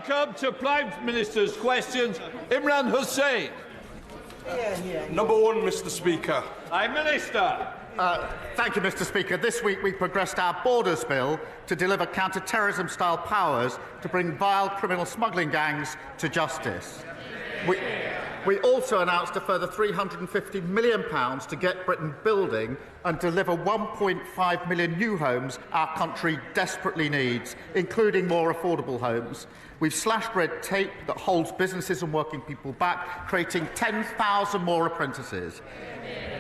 come to Prime Minister's questions. Imran Hussain. Number one, Mr. Speaker. Prime Minister. Thank you, Mr. Speaker. This week we progressed our Borders Bill to deliver counter-terrorism-style powers to bring vile criminal smuggling gangs to justice. We also announced a further £350 million to get Britain building and deliver 1.5 million new homes our country desperately needs, including more affordable homes. We've slashed red tape that holds businesses and working people back, creating 10,000 more apprentices.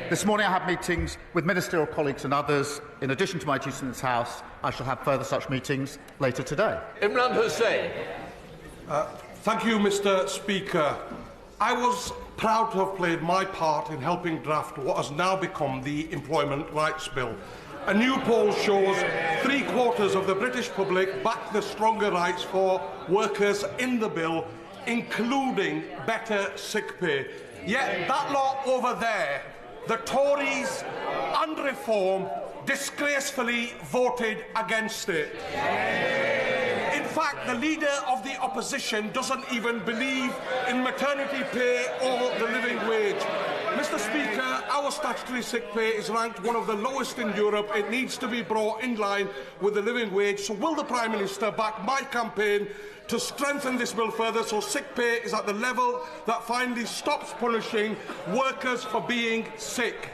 This morning I have meetings with ministerial colleagues and others. In addition to my duties in this House, I shall have further such meetings later today. Imran Hussain. Thank you, Mr. Speaker. I was proud to have played my part in helping draft what has now become the Employment Rights Bill. A new poll shows 3/4 of the British public back the stronger rights for workers in the bill, including better sick pay. Yet that lot over there, the Tories and Reform, disgracefully voted against it. In fact, the Leader of the Opposition doesn't even believe in maternity pay or the living wage. Mr. Speaker, our statutory sick pay is ranked one of the lowest in Europe. It needs to be brought in line with the living wage. So will the Prime Minister back my campaign to strengthen this bill further so sick pay is at the level that finally stops punishing workers for being sick?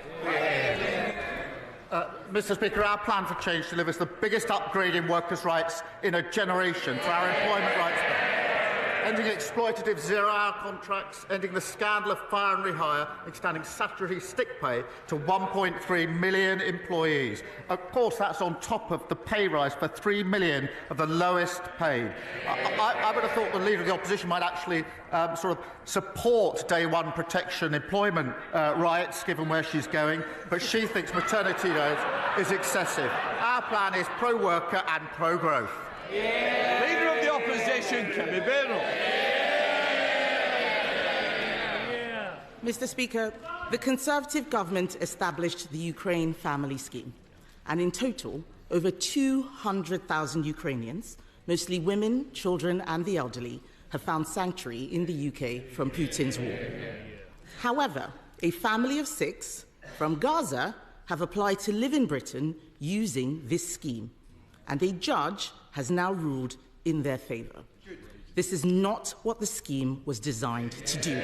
Mr. Speaker, our plan for change delivers the biggest upgrade in workers' rights in a generation for our employment rights bill. Ending exploitative zero-hour contracts, ending the scandal of fire and rehire, extending statutory sick pay to 1.3 million employees. Of course, that's on top of the pay rise for 3 million of the lowest paid. I would have thought the Leader of the Opposition might actually sort of support day one protection employment rights, given where she's going, but she thinks maternity leave is excessive. Our plan is pro-worker and pro-growth. Leader of the Opposition, Kemi Badenoch. Mr. Speaker, the Conservative government established the Ukraine Family Scheme, and in total, over 200,000 Ukrainians, mostly women, children and the elderly, have found sanctuary in the UK from Putin's war. However, a family of 6 from Gaza have applied to live in Britain using this scheme, and a judge has now ruled in their favour. This is not what the scheme was designed to do.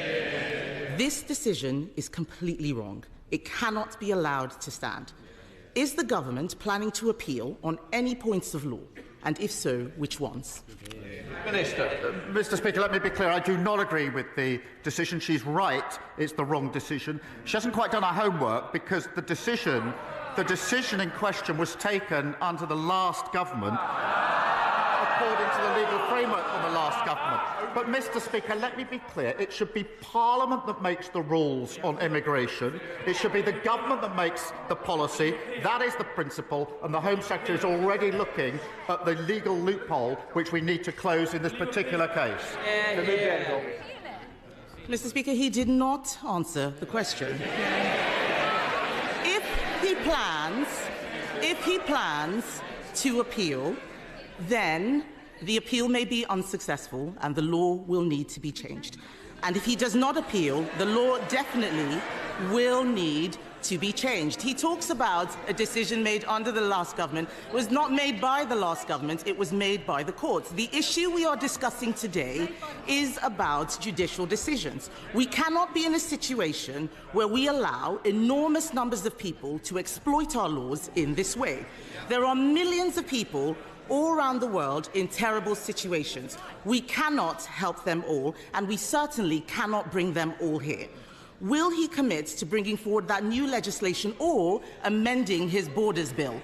This decision is completely wrong. It cannot be allowed to stand. Is the government planning to appeal on any points of law? And if so, which ones? Minister. Mr. Speaker, let me be clear. I do not agree with the decision. She's right. It's the wrong decision. She hasn't quite done her homework because the decision in question was taken under the last government, according to the legal framework of the last government. But, Mr. Speaker, let me be clear. It should be Parliament that makes the rules on immigration. It should be the government that makes the policy. That is the principle, and the Home Secretary is already looking at the legal loophole which we need to close in this particular case. Mr. Speaker, he did not answer the question. If he plans to appeal, then the appeal may be unsuccessful and the law will need to be changed. And if he does not appeal, the law definitely will need to be changed. He talks about a decision made under the last government. It was not made by the last government, it was made by the courts. The issue we are discussing today is about judicial decisions. We cannot be in a situation where we allow enormous numbers of people to exploit our laws in this way. There are millions of people all around the world in terrible situations. We cannot help them all, and we certainly cannot bring them all here. Will he commit to bringing forward that new legislation or amending his Borders Bill?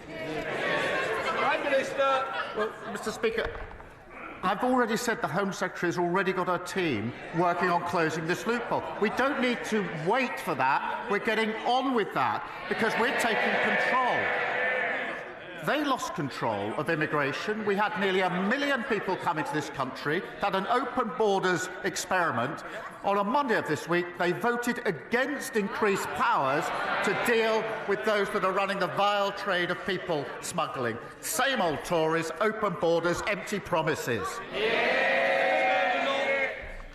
Prime Minister. Well, Mr. Speaker, I've already said the Home Secretary has already got her team working on closing this loophole. We don't need to wait for that. We're getting on with that because we're taking control. They lost control of immigration. We had nearly 1 million people come into this country, had an open borders experiment. On a Monday of this week, they voted against increased powers to deal with those that are running the vile trade of people smuggling. Same old Tories, open borders, empty promises.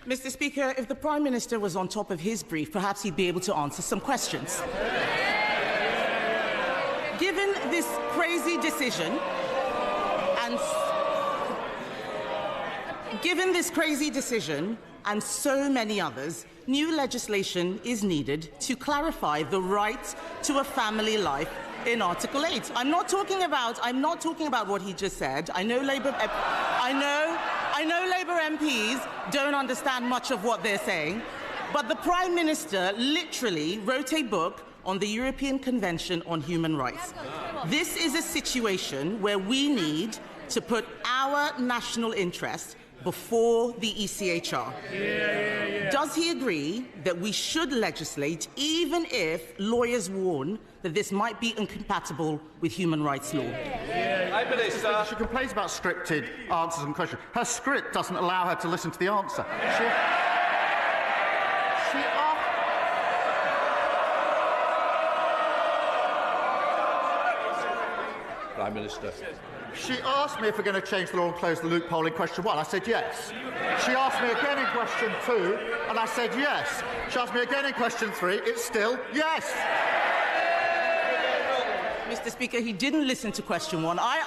Mr. Speaker, if the Prime Minister was on top of his brief, perhaps he'd be able to answer some questions. Given this crazy decision and so many others, new legislation is needed to clarify the right to a family life in Article 8. I'm not talking about what he just said. I know Labour MPs don't understand much of what they're saying, but the Prime Minister literally wrote a book on the European Convention on Human Rights. This is a situation where we need to put our national interest before the ECHR. Does he agree that we should legislate even if lawyers warn that this might be incompatible with human rights law? She complains about scripted answers and questions. Her script doesn't allow her to listen to the answer. Prime Minister. She asked me if we're going to change the law and close the loophole in question 1. I said yes. She asked me again in question 2, and I said yes. She asked me again in question 3. It's still yes. Mr. Speaker, he didn't listen to question 1. I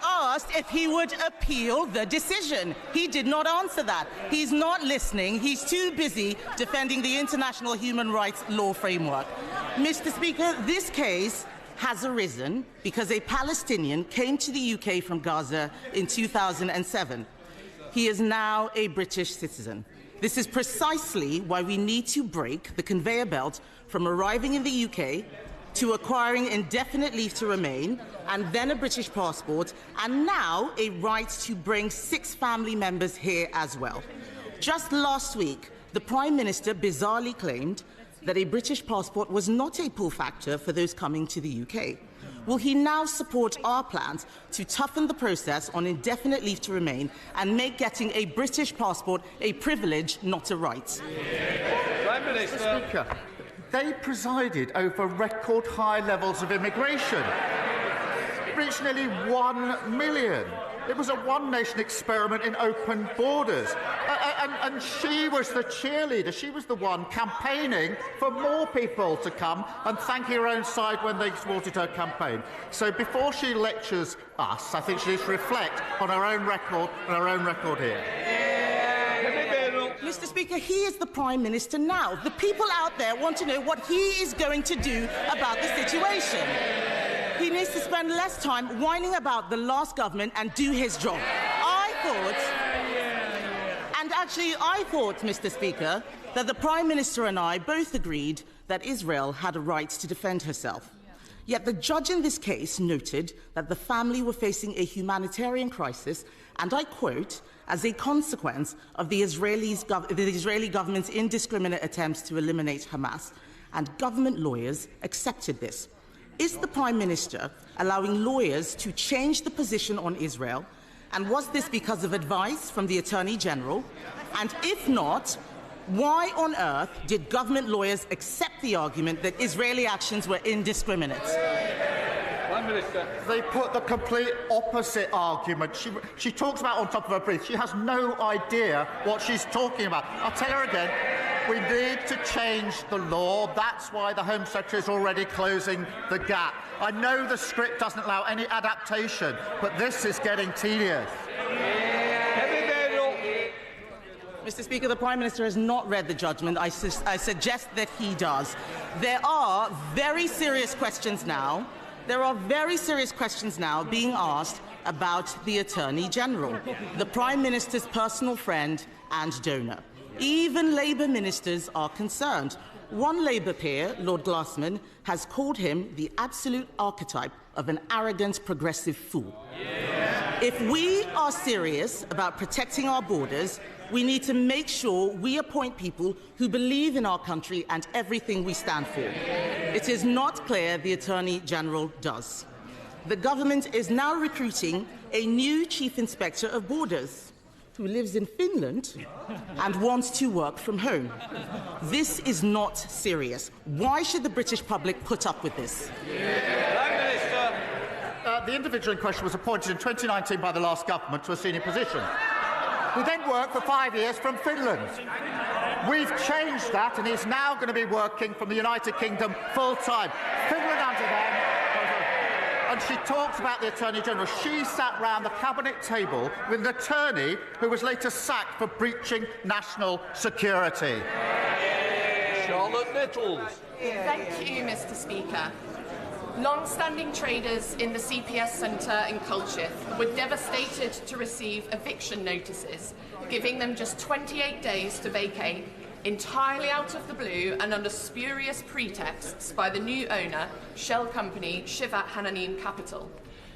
asked if he would appeal the decision. He did not answer that. He's not listening. He's too busy defending the international human rights law framework. Mr. Speaker, this case has arisen because a Palestinian came to the UK from Gaza in 2007. He is now a British citizen. This is precisely why we need to break the conveyor belt from arriving in the UK to acquiring indefinite leave to remain and then a British passport, and now a right to bring 6 family members here as well. Just last week, the Prime Minister bizarrely claimed that a British passport was not a pull factor for those coming to the UK. Will he now support our plans to toughen the process on indefinite leave to remain and make getting a British passport a privilege, not a right? Prime Minister. Speaker, they presided over record high levels of immigration. It reached nearly 1 million. It was a one-nation experiment in open borders. And she was the cheerleader. She was the one campaigning for more people to come and thanking her own side when they thwarted her campaign. So before she lectures us, I think she needs to reflect on her own record and her own record here. Mr. Speaker, he is the Prime Minister now. The people out there want to know what he is going to do about the situation. He needs to spend less time whining about the last government and do his job. I thought, Mr. Speaker, that the Prime Minister and I both agreed that Israel had a right to defend herself. Yet the judge in this case noted that the family were facing a humanitarian crisis, and I quote, as a consequence of the Israeli government's indiscriminate attempts to eliminate Hamas, and government lawyers accepted this. Is the Prime Minister allowing lawyers to change the position on Israel? And was this because of advice from the Attorney General? And if not, why on earth did government lawyers accept the argument that Israeli actions were indiscriminate? Prime Minister. They put the complete opposite argument. She talks about on top of her brief. She has no idea what she's talking about. I'll tell her again. We need to change the law. That's why the Home Secretary is already closing the gap. I know the script doesn't allow any adaptation, but this is getting tedious. Mr. Speaker, the Prime Minister has not read the judgment. I suggest that he does. There are very serious questions now. Being asked about the Attorney General, the Prime Minister's personal friend and donor. Even Labour ministers are concerned. One Labour peer, Lord Glassman, has called him the absolute archetype of an arrogant progressive fool. If we are serious about protecting our borders, we need to make sure we appoint people who believe in our country and everything we stand for. It is not clear the Attorney General does. The government is now recruiting a new Chief Inspector of Borders who lives in Finland and wants to work from home. This is not serious. Why should the British public put up with this? The individual in question was appointed in 2019 by the last government to a senior position. He then worked for 5 years from Finland. We've changed that, and he's now going to be working from the United Kingdom full-time. Finland under them. And she talks about the Attorney-General. She sat round the cabinet table with an attorney who was later sacked for breaching national security. Charlotte Nettles. Thank you, Mr. Speaker. Long-standing traders in the CPS Centre in Colchith were devastated to receive eviction notices, giving them just 28 days to vacate, entirely out of the blue and under spurious pretexts by the new owner, shell company Shivat Hananim Capital.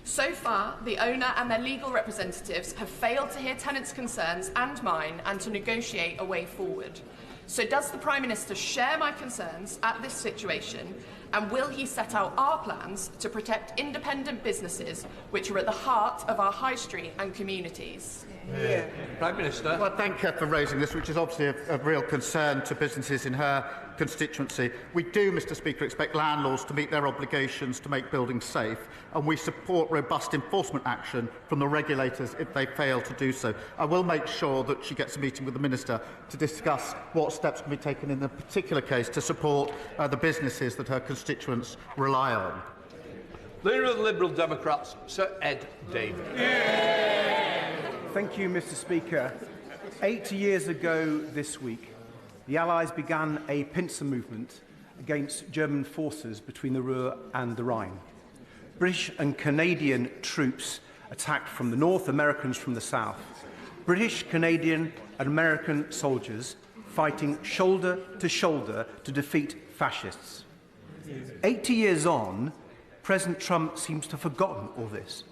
So far, the owner and their legal representatives have failed to hear tenants' concerns and mine and to negotiate a way forward. So does the Prime Minister share my concerns at this situation, and will he set out our plans to protect independent businesses which are at the heart of our high street and communities? Yeah. Prime Minister. Well, thank her for raising this, which is obviously a real concern to businesses in her constituency. We do, Mr. Speaker, expect landlords to meet their obligations to make buildings safe, and we support robust enforcement action from the regulators if they fail to do so. I will make sure that she gets a meeting with the Minister to discuss what steps can be taken in the particular case to support the businesses that her constituents rely on. Leader of the Liberal Democrats, Sir Ed Davey. Thank you, Mr. Speaker. 8 years ago this week, the Allies began a pincer movement against German forces between the Ruhr and the Rhine. British and Canadian troops attacked from the north, Americans from the south. British, Canadian and American soldiers fighting shoulder to defeat fascists. 80 years on, President Trump seems to have forgotten all this.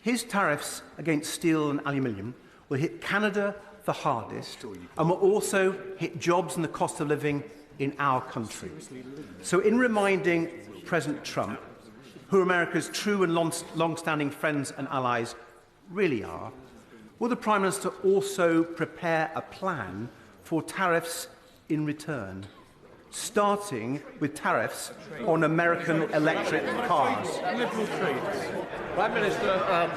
His tariffs against steel and aluminium will hit Canada the hardest and will also hit jobs and the cost of living in our country. So in reminding President Trump who America's true and long-standing friends and allies really are, will the Prime Minister also prepare a plan for tariffs in return, starting with tariffs on American electric cars? Prime Minister.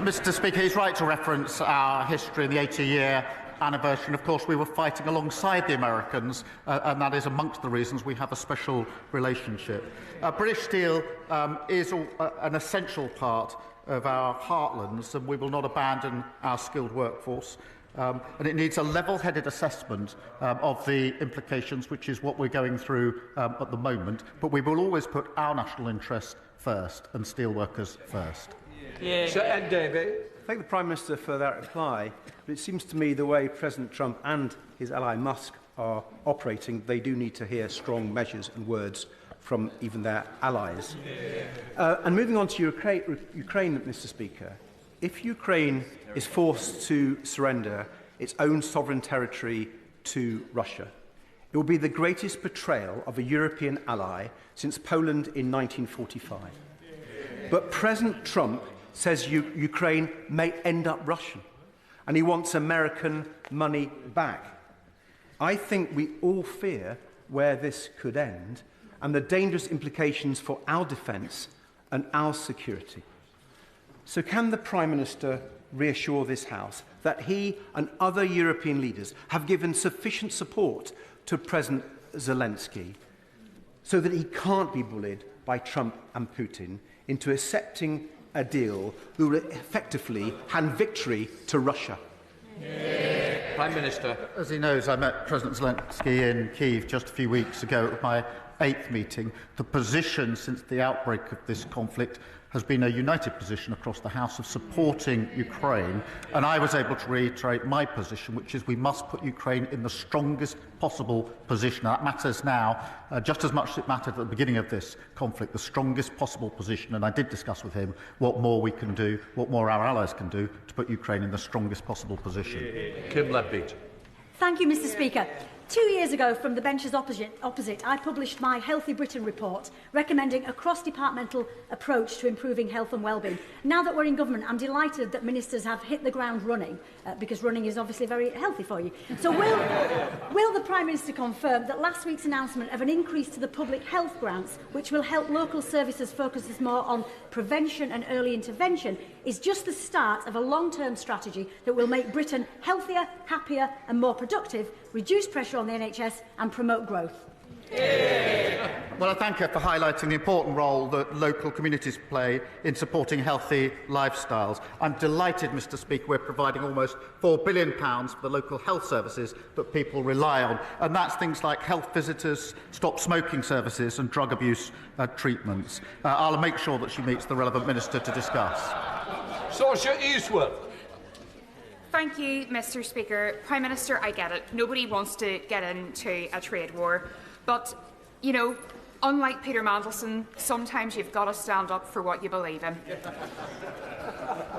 Mr. Speaker, he's right to reference our history in the 80-year anniversary. Of course, we were fighting alongside the Americans, and that is amongst the reasons we have a special relationship. British steel is an essential part of our heartlands, and we will not abandon our skilled workforce. And it needs a level-headed assessment of the implications, which is what we're going through at the moment. But we will always put our national interest first and steelworkers first. Sir Ed Davey. Thank the Prime Minister for that reply. But it seems to me the way President Trump and his ally Musk are operating, they do need to hear strong measures and words from even their allies. And moving on to Ukraine, Mr. Speaker, if Ukraine is forced to surrender its own sovereign territory to Russia, it will be the greatest betrayal of a European ally since Poland in 1945. But President Trump says Ukraine may end up Russian, and he wants American money back. I think we all fear where this could end and the dangerous implications for our defence and our security. So can the Prime Minister reassure this House that he and other European leaders have given sufficient support to President Zelensky so that he can't be bullied by Trump and Putin into accepting a deal that will effectively hand victory to Russia? Prime Minister. As he knows, I met President Zelensky in Kyiv just a few weeks ago at my 8th meeting. The position since the outbreak of this conflict has been a united position across the House of supporting Ukraine, and I was able to reiterate my position, which is we must put Ukraine in the strongest possible position. That matters now just as much as it mattered at the beginning of this conflict, the strongest possible position, and I did discuss with him what more we can do, what more our allies can do to put Ukraine in the strongest possible position. Kim Ledbeat. Thank you, Mr. Speaker. 2 years ago, from the benches opposite, I published my Healthy Britain report, recommending a cross-departmental approach to improving health and wellbeing. Now that we're in government, I'm delighted that ministers have hit the ground running, because running is obviously very healthy for you. So will the Prime Minister confirm that last week's announcement of an increase to the public health grants, which will help local services focus more on prevention and early intervention, is just the start of a long-term strategy that will make Britain healthier, happier and more productive, reduce pressure on the NHS and promote growth. Well, I thank her for highlighting the important role that local communities play in supporting healthy lifestyles. I'm delighted, Mr Speaker, we're providing almost £4 billion for the local health services that people rely on, and that's things like health visitors, stop smoking services and drug abuse treatments. I'll make sure that she meets the relevant minister to discuss. Saoirse Eastwell. Thank you, Mr Speaker. Prime Minister, I get it. Nobody wants to get into a trade war. But, you know, unlike Peter Mandelson, sometimes you've got to stand up for what you believe in.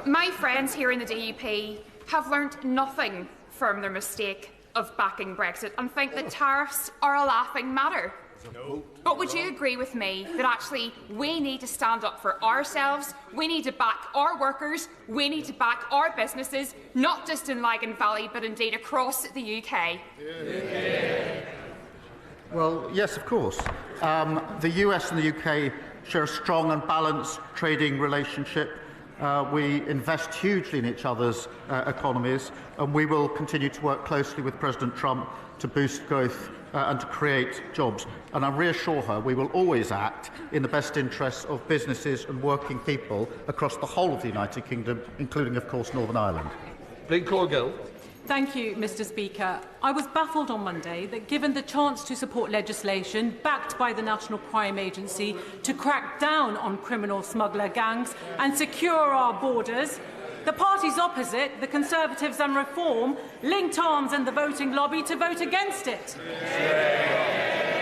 My friends here in the DUP have learnt nothing from their mistake of backing Brexit and think that tariffs are a laughing matter. No. But would you agree with me that actually we need to stand up for ourselves, we need to back our workers, we need to back our businesses, not just in Lagan Valley, but indeed across the UK? Yeah. Well, yes, of course. The US and the UK share a strong and balanced trading relationship. We invest hugely in each other's economies, and we will continue to work closely with President Trump to boost growth and to create jobs. And I reassure her we will always act in the best interests of businesses and working people across the whole of the United Kingdom, including, of course, Northern Ireland. Lynn Corgill. Thank you, Mr Speaker. I was baffled on Monday that, given the chance to support legislation backed by the National Crime Agency to crack down on criminal smuggler gangs and secure our borders, the parties opposite, the Conservatives and Reform, linked arms in the voting lobby to vote against it.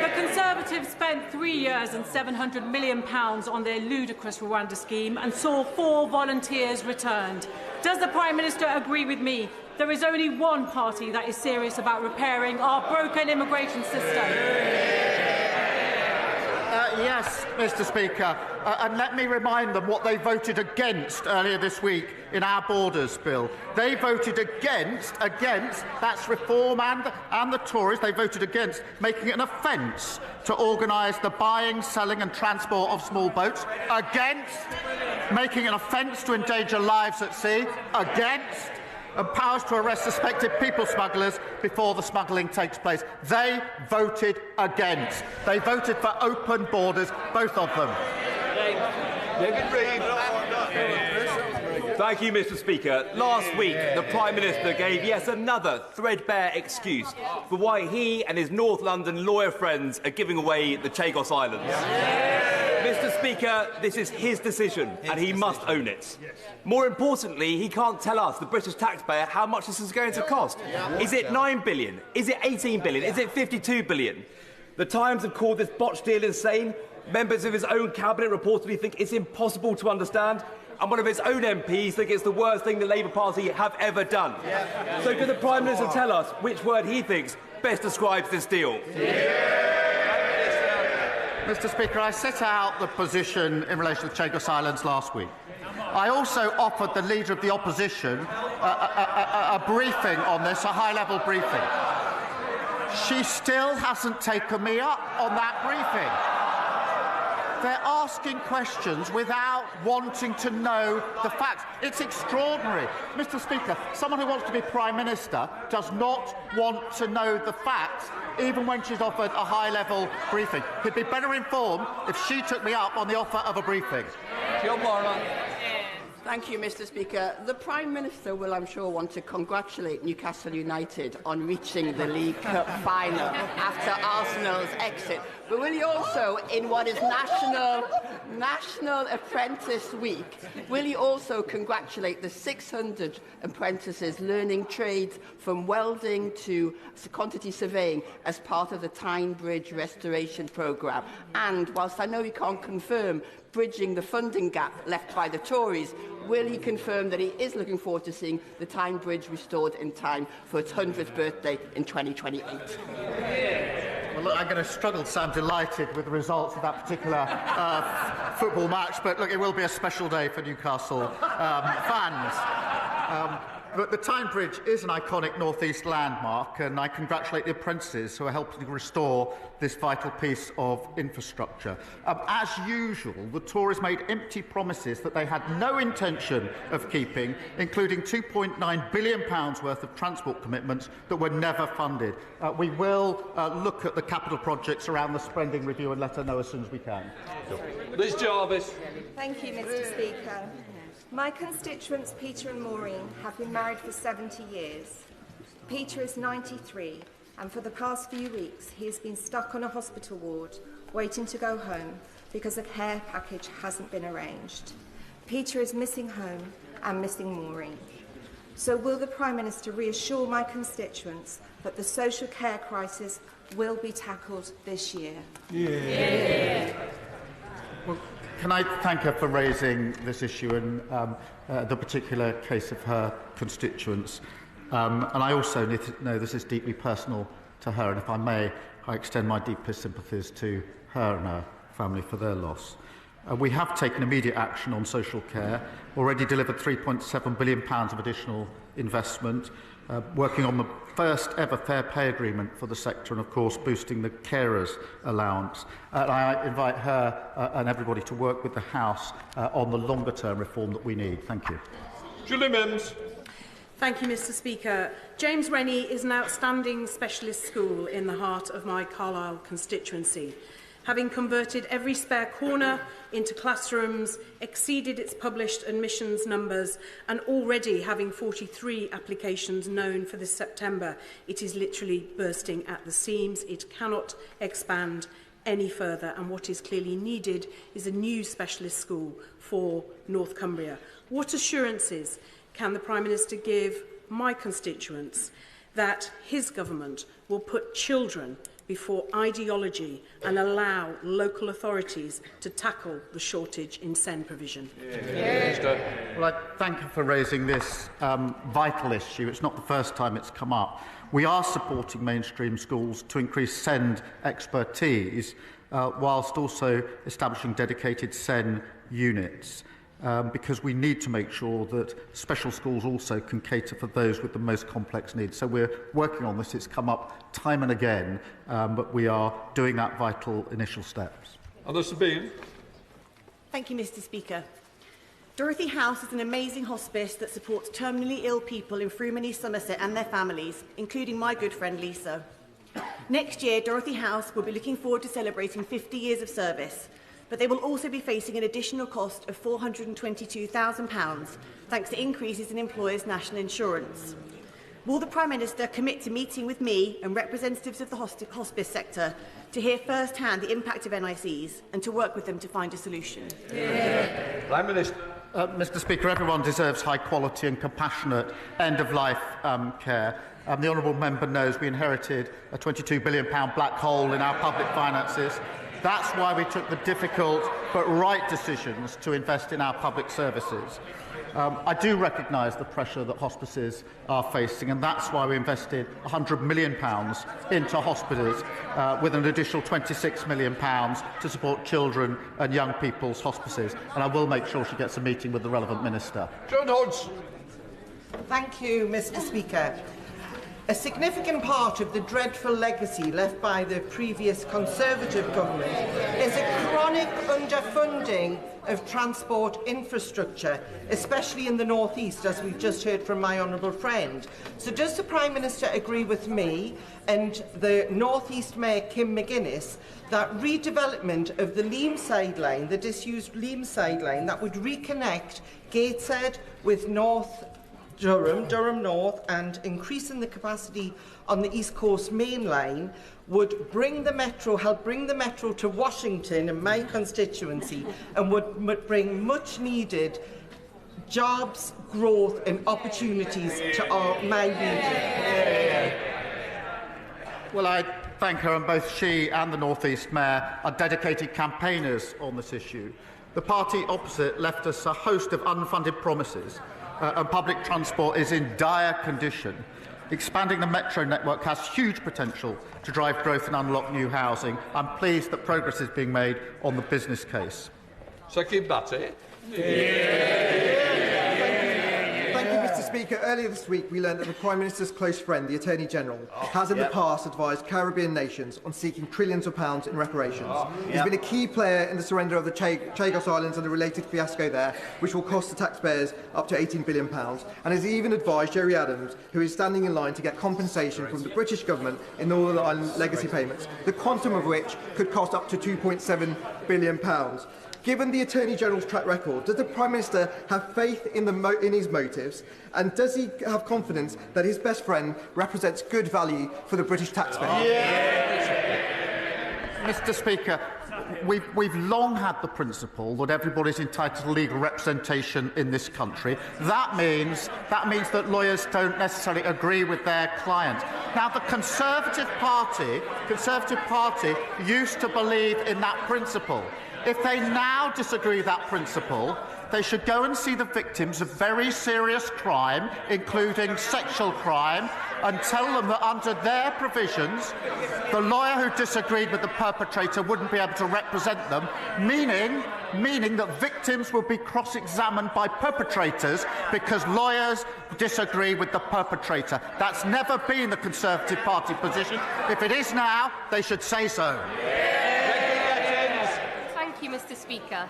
The Conservatives spent 3 years and £700 million on their ludicrous Rwanda scheme and saw 4 volunteers returned. Does the Prime Minister agree with me? There is only one party that is serious about repairing our broken immigration system. Yes, Mr Speaker, and let me remind them what they voted against earlier this week in our Borders Bill. They voted against, that's Reform and the Tories, they voted against making it an offence to organise the buying, selling and transport of small boats, against making it an offence to endanger lives at sea, against and powers to arrest suspected people smugglers before the smuggling takes place. They voted against. They voted for open borders, both of them. Thank you, Mr Speaker. Last week, the Prime Minister gave yet another threadbare excuse for why he and his North London lawyer friends are giving away the Chagos Islands. Mr Speaker, this is his decision, and he must own it. More importantly, he can't tell us, the British taxpayer, how much this is going to cost. Is it £9 billion? Is it £18 billion? Is it £52 billion? The Times have called this botched deal insane. Members of his own cabinet reportedly think it's impossible to understand. And one of his own MPs think it's the worst thing the Labour Party have ever done. So could the Prime Minister tell us which word he thinks best describes this deal? Mr Speaker, I set out the position in relation to the Chagos Islands last week. I also offered the Leader of the Opposition a briefing on this, a high-level briefing. She still hasn't taken me up on that briefing. They're asking questions without wanting to know the facts. It's extraordinary. Mr Speaker, someone who wants to be Prime Minister does not want to know the facts, even when she's offered a high-level briefing. He'd be better informed if she took me up on the offer of a briefing. Thank you, Mr Speaker. The Prime Minister will, I'm sure, want to congratulate Newcastle United on reaching the League Cup final after Arsenal's exit. But will he also, in what is National Apprentice Week, will he also congratulate the 600 apprentices learning trades from welding to quantity surveying as part of the Tyne Bridge restoration programme? And whilst I know he can't confirm bridging the funding gap left by the Tories, will he confirm that he is looking forward to seeing the Tyne Bridge restored in time for its 100th birthday in 2028? Well, look, I'm going to struggle to sound delighted with the results of that particular football match, but look, it will be a special day for Newcastle fans. But the Tyne Bridge is an iconic North East landmark, and I congratulate the apprentices who are helping to restore this vital piece of infrastructure. As usual, the Tories made empty promises that they had no intention of keeping, including £2.9 billion worth of transport commitments that were never funded. We will look at the capital projects around the spending review and let her know as soon as we can. Liz Jarvis. Thank you, Mr. Speaker. My constituents, Peter and Maureen, have been married for 70 years. Peter is 93, and for the past few weeks he has been stuck on a hospital ward, waiting to go home because a care package hasn't been arranged. Peter is missing home and missing Maureen. So will the Prime Minister reassure my constituents that the social care crisis will be tackled this year? Yeah. Well, can I thank her for raising this issue and the particular case of her constituents? And I also need to know this is deeply personal to her, and if I may, I extend my deepest sympathies to her and her family for their loss. We have taken immediate action on social care, already delivered £3.7 billion of additional investment, working on the first ever fair pay agreement for the sector and, of course, boosting the carers allowance. I invite her and everybody to work with the House on the longer-term reform that we need. Thank you. Julie Mims. Thank you, Mr. Speaker. James Rennie is an outstanding specialist school in the heart of my Carlisle constituency. Having converted every spare corner into classrooms, exceeded its published admissions numbers, and already having 43 applications known for this September, it is literally bursting at the seams. It cannot expand any further, and what is clearly needed is a new specialist school for North Cumbria. What assurances can the Prime Minister give my constituents that his government will put children before ideology and allow local authorities to tackle the shortage in SEND provision? Well, I thank you for raising this vital issue. It's not the first time it's come up. We are supporting mainstream schools to increase SEND expertise whilst also establishing dedicated SEN units. Because we need to make sure that special schools also can cater for those with the most complex needs. So we're working on this. It's come up time and again, but we are doing that vital initial steps. Thank you, Mr. Speaker. Dorothy House is an amazing hospice that supports terminally ill people in Frumeney, Somerset and their families, including my good friend Lisa. Next year, Dorothy House will be looking forward to celebrating 50 years of service, but they will also be facing an additional cost of £422,000 thanks to increases in employers' national insurance. Will the Prime Minister commit to meeting with me and representatives of the hospice sector to hear first-hand the impact of NICs and to work with them to find a solution? Prime Minister. Mr. Speaker, everyone deserves high quality and compassionate end-of-life care. The honourable member knows we inherited a £22 billion black hole in our public finances. That's why we took the difficult but right decisions to invest in our public services. I do recognise the pressure that hospices are facing, and that's why we invested £100 million into hospitals, with an additional £26 million to support children and young people's hospices. And I will make sure she gets a meeting with the relevant minister. John Hodge. Thank you, Mr. Speaker. A significant part of the dreadful legacy left by the previous Conservative government is a chronic underfunding of transport infrastructure, especially in the North East, as we've just heard from my honourable friend. So does the Prime Minister agree with me and the North East Mayor Kim McGuinness that redevelopment of the Leamside line, the disused Leamside line, that would reconnect Gateshead with Durham North, and increasing the capacity on the East Coast Main Line would help bring the metro to Washington in my constituency, and would bring much needed jobs, growth and opportunities to my region? Well, I thank her, and both she and the North East Mayor are dedicated campaigners on this issue. The party opposite left us a host of unfunded promises, and public transport is in dire condition. Expanding the metro network has huge potential to drive growth and unlock new housing. I'm pleased that progress is being made on the business case. Keir Batty. Thank you, Mr. Speaker, earlier this week we learned that the Prime Minister's close friend, the Attorney General, has in the past advised Caribbean nations on seeking trillions of pounds in reparations. He's been a key player in the surrender of the Chagos Islands and the related fiasco there, which will cost the taxpayers up to £18 billion, and has even advised Jerry Adams, who is standing in line to get compensation from the British government in Northern Ireland legacy payments, the quantum of which could cost up to £2.7 billion. Given the Attorney General's track record, does the Prime Minister have faith in his motives, and does he have confidence that his best friend represents good value for the British taxpayer? Mr. Speaker, we've long had the principle that everybody's entitled to legal representation in this country. That means that lawyers don't necessarily agree with their client. Now, the Conservative Party used to believe in that principle. If they now disagree with that principle, they should go and see the victims of very serious crime, including sexual crime, and tell them that under their provisions, the lawyer who disagreed with the perpetrator wouldn't be able to represent them, meaning that victims will be cross-examined by perpetrators because lawyers disagree with the perpetrator. That's never been the Conservative Party position. If it is now, they should say so. Thank you, Mr. Speaker.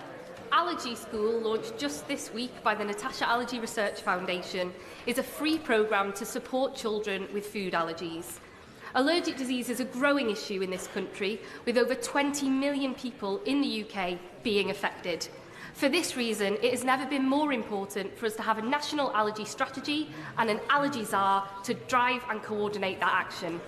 Allergy School, launched just this week by the Natasha Allergy Research Foundation, is a free programme to support children with food allergies. Allergic disease is a growing issue in this country, with over 20 million people in the UK being affected. For this reason, it has never been more important for us to have a national allergy strategy and an allergy czar to drive and coordinate that action.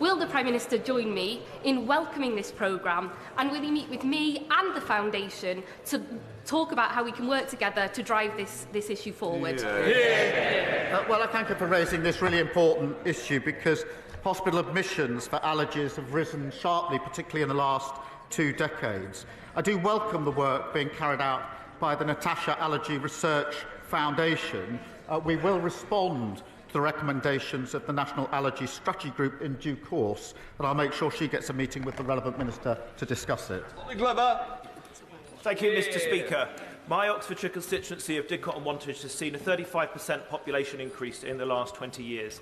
Will the Prime Minister join me in welcoming this programme, and will he meet with me and the Foundation to talk about how we can work together to drive this issue forward? Well, I thank you for raising this really important issue, because hospital admissions for allergies have risen sharply, particularly in the last 2 decades. I do welcome the work being carried out by the Natasha Allergy Research Foundation. We will respond to the recommendations of the National Allergy Strategy Group in due course, and I'll make sure she gets a meeting with the relevant minister to discuss it. Thank you, Mr. Speaker. My Oxfordshire constituency of Didcot and Wantage has seen a 35% population increase in the last 20 years.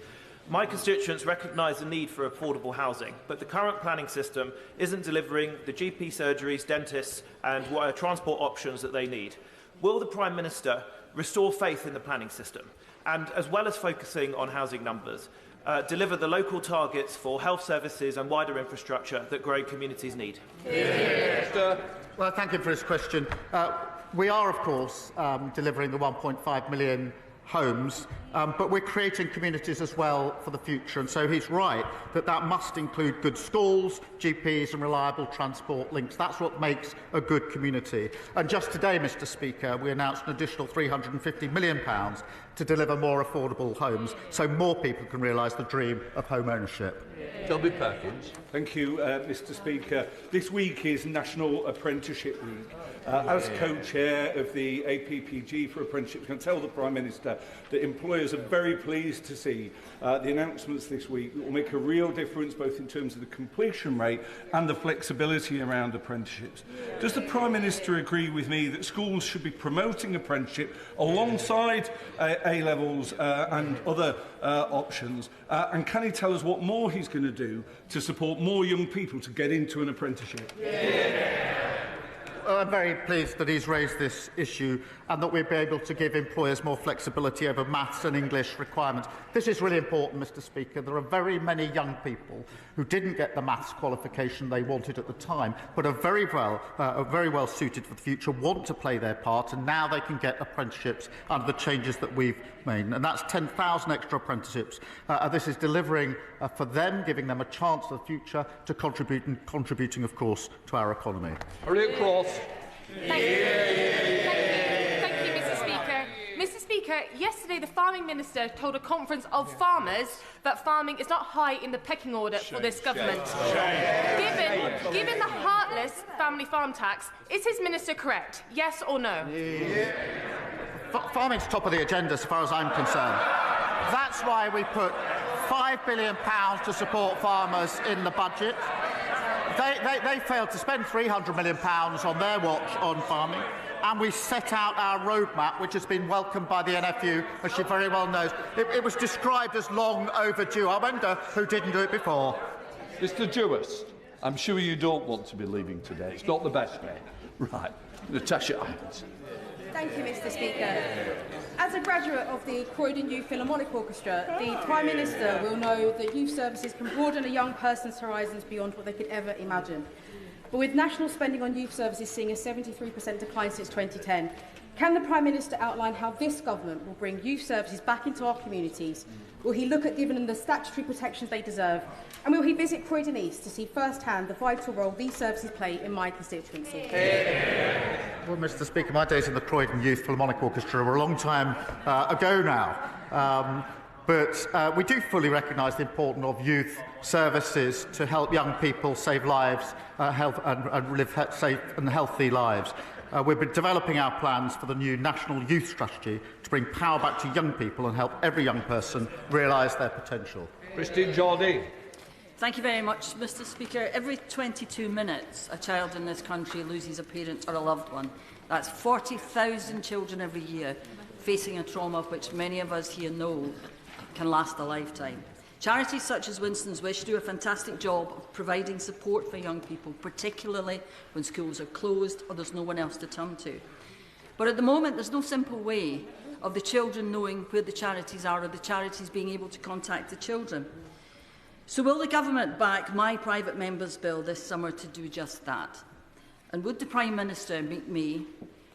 My constituents recognise the need for affordable housing, but the current planning system isn't delivering the GP surgeries, dentists and transport options that they need. Will the Prime Minister restore faith in the planning system and, as well as focusing on housing numbers, deliver the local targets for health services and wider infrastructure that growing communities need? Well, thank you for his question. We are, of course, delivering the 1.5 million homes, but we're creating communities as well for the future, and so he's right that must include good schools, GPs and reliable transport links. That's what makes a good community. And just today, Mr. Speaker, we announced an additional £350 million to deliver more affordable homes so more people can realise the dream of home ownership. Selby Perkins. Thank you, Mr. Speaker. This week is National Apprenticeship Week. As co-chair of the APPG for Apprenticeship, I can tell the Prime Minister that employers are very pleased to see the announcements this week that will make a real difference both in terms of the completion rate and the flexibility around apprenticeships. Does the Prime Minister agree with me that schools should be promoting apprenticeship alongside A-levels and other options? And can he tell us what more he's going to do to support more young people to get into an apprenticeship? I'm very pleased that he's raised this issue and that we'll be able to give employers more flexibility over maths and English requirements. This is really important, Mr. Speaker. There are very many young people who didn't get the maths qualification they wanted at the time, but are very well suited for the future, want to play their part, and now they can get apprenticeships under the changes that we've made. And that's 10,000 extra apprenticeships. This is delivering for them, giving them a chance for the future to contributing, of course, to our economy. Thank you, Mr. Speaker. Mr. Speaker, yesterday the Farming Minister told a conference of farmers that farming is not high in the pecking order for this government. Given the heartless family farm tax, is his minister correct? Yes or no? Farming's top of the agenda as far as I'm concerned. That's why we put £5 billion to support farmers in the budget. They failed to spend £300 million on their watch on farming. and we set out our roadmap, which has been welcomed by the NFU, as she very well knows. It was described as long overdue. I wonder who didn't do it before. Mr Jewist, I'm sure you don't want to be leaving today. It's not the best way. Right. Natasha Islands. Thank you, Mr Speaker. As a graduate of the Croydon Youth Philharmonic Orchestra, the Prime Minister will know that youth services can broaden a young person's horizons beyond what they could ever imagine. But with national spending on youth services seeing a 73% decline since 2010, can the Prime Minister outline how this government will bring youth services back into our communities? Will he look at giving them the statutory protections they deserve? And will he visit Croydon East to see firsthand the vital role these services play in my constituency? Well, Mr Speaker, my days in the Croydon Youth Philharmonic Orchestra were a long time ago now. But we do fully recognise the importance of youth services to help young people save lives and live safe and healthy lives. We've been developing our plans for the new National Youth Strategy to bring power back to young people and help every young person realise their potential. Christine Jardine. Thank you very much, Mr Speaker. Every 22 minutes, a child in this country loses a parent or a loved one. That's 40,000 children every year facing a trauma which many of us here know can last a lifetime. Charities such as Winston's Wish do a fantastic job of providing support for young people, particularly when schools are closed or there's no one else to turn to. But at the moment, there's no simple way of the children knowing where the charities are or the charities being able to contact the children. So will the government back my private member's bill this summer to do just that? And would the Prime Minister meet me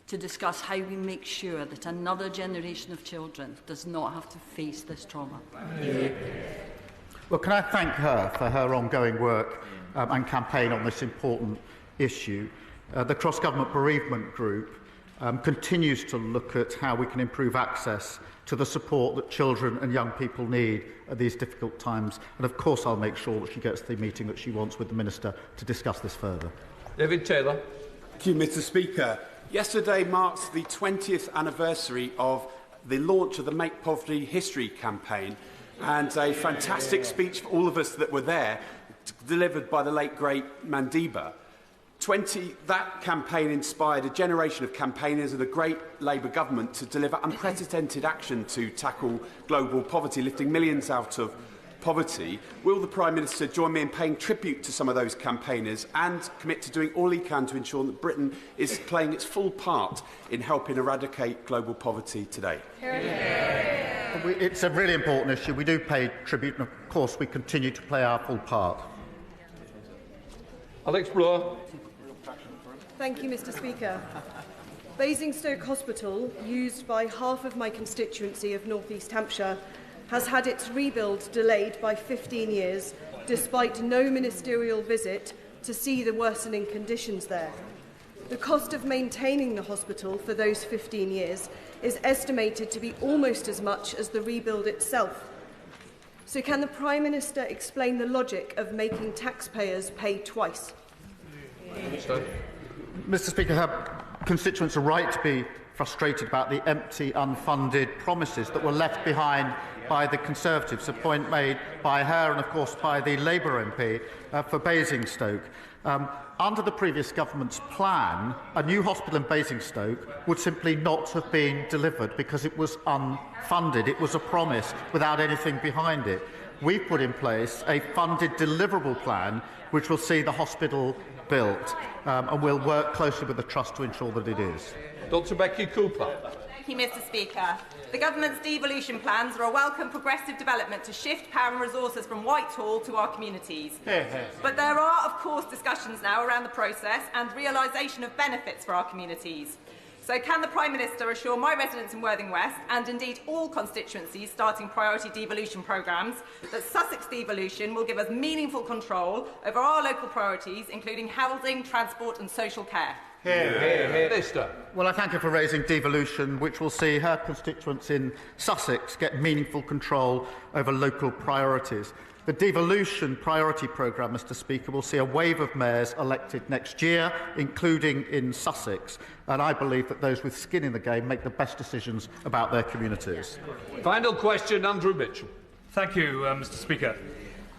to discuss how we make sure that another generation of children does not have to face this trauma? Well, can I thank her for her ongoing work and campaign on this important issue. The Cross-Government Bereavement Group continues to look at how we can improve access to the support that children and young people need at these difficult times. And of course I'll make sure that she gets the meeting that she wants with the Minister to discuss this further. David Taylor. Thank you, Mr Speaker. Yesterday marks the 20th anniversary of the launch of the Make Poverty History campaign, and a fantastic speech for all of us that were there, delivered by the late, great Mandiba. That campaign inspired a generation of campaigners and a great Labour government to deliver unprecedented action to tackle global poverty, lifting millions out of poverty. Will the Prime Minister join me in paying tribute to some of those campaigners and commit to doing all he can to ensure that Britain is playing its full part in helping eradicate global poverty today? It's a really important issue. We do pay tribute, and of course we continue to play our full part. Alex Bloor. Thank you, Mr Speaker. Basingstoke Hospital, used by half of my constituency of North East Hampshire, has had its rebuild delayed by 15 years, despite no ministerial visit to see the worsening conditions there. The cost of maintaining the hospital for those 15 years is estimated to be almost as much as the rebuild itself. So can the Prime Minister explain the logic of making taxpayers pay twice? Mr Speaker, her constituents are right to be frustrated about the empty, unfunded promises that were left behind by the Conservatives, a point made by her and, of course, by the Labour MP for Basingstoke. Under the previous government's plan, a new hospital in Basingstoke would simply not have been delivered because it was unfunded. It was a promise without anything behind it. We've put in place a funded deliverable plan which will see the hospital built, and we'll work closely with the Trust to ensure that it is. Dr Becky Cooper. Thank you, Mr Speaker. The Government's devolution plans are a welcome progressive development to shift power and resources from Whitehall to our communities. But there are, of course, discussions now around the process and realisation of benefits for our communities. So can the Prime Minister assure my residents in Worthing West, and indeed all constituencies starting priority devolution programmes, that Sussex devolution will give us meaningful control over our local priorities, including housing, transport and social care? Minister. Well, I thank her for raising devolution, which will see her constituents in Sussex get meaningful control over local priorities. The devolution priority programme, Mr Speaker, will see a wave of mayors elected next year, including in Sussex, and I believe that those with skin in the game make the best decisions about their communities. Final question, Andrew Mitchell. Thank you, Mr Speaker.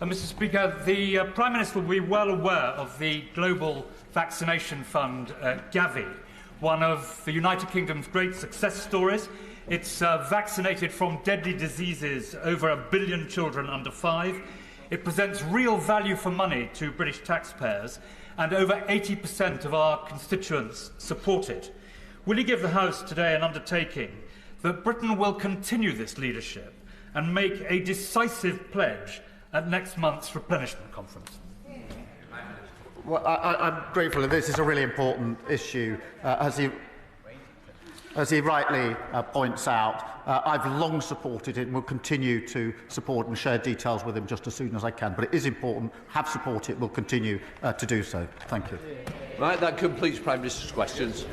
Mr Speaker, the Prime Minister will be well aware of the Global Vaccination Fund, Gavi, one of the United Kingdom's great success stories. It's vaccinated from deadly diseases over 1 billion children under 5. It presents real value for money to British taxpayers, and over 80% of our constituents support it. Will you give the House today an undertaking that Britain will continue this leadership and make a decisive pledge at next month's Replenishment Conference? Well, I'm grateful that this is a really important issue. As he rightly points out, I've long supported it and will continue to support and share details with him just as soon as I can. But it is important, have supported it, will continue to do so. Thank you. Right, that completes Prime Minister's questions.